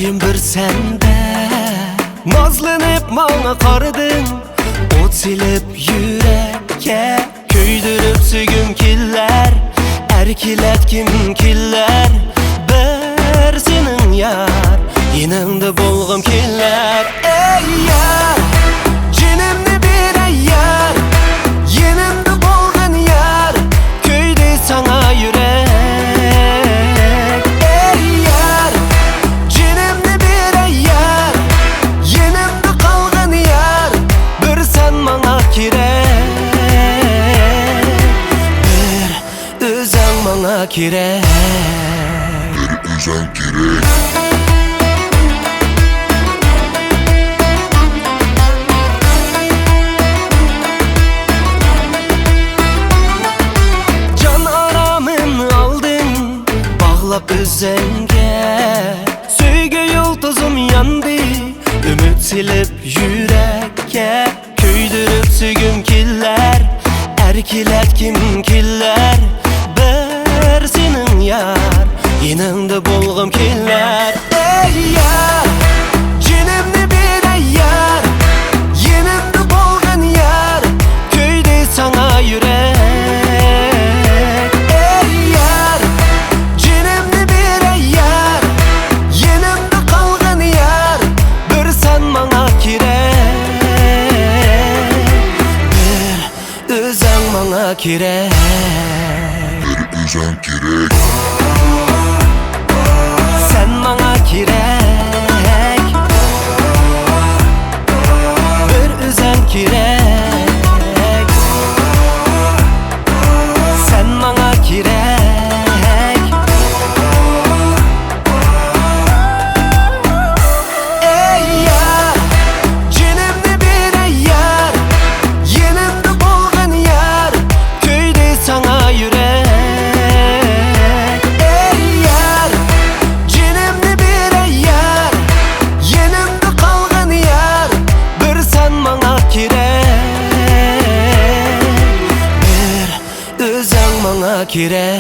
oyun bir sende. Nazlanıp bana qardın, ot silip yürekке, köydürüp sügüm killer, erkiletkim killer. Bir senin yar, yanında bolğum killer. Ey yar, canımda bir ey yar, yanında bolğun yar, köyde sana yürek. Ey yar, canımda bir ey yar, yanımda kalğın yar, bir sen bana kirek, bir özün bana kirek. Özen gerek. Can aramın aldın, bağlap özenge. Söygü yıldızım yandı, ümit silip yürekke, köydürüp sügüm killer, erkiletkim killer. Bir senin yar, yanında bolğum killer. Ey yar, canımda bir ey yar, yanında bolğun yar, köyde sana yürek. Ey yar, canımda bir ey yar, yanımda kalğın yar, bir sen bana kirek, bir özün bana kirek. Özen gerek. Sen bana kirek, bir özen kirek. Sen bana kirek. Ey yar, canımda bir ey yar, yanımda bolğun yar, köyde sana yürek. Kirek,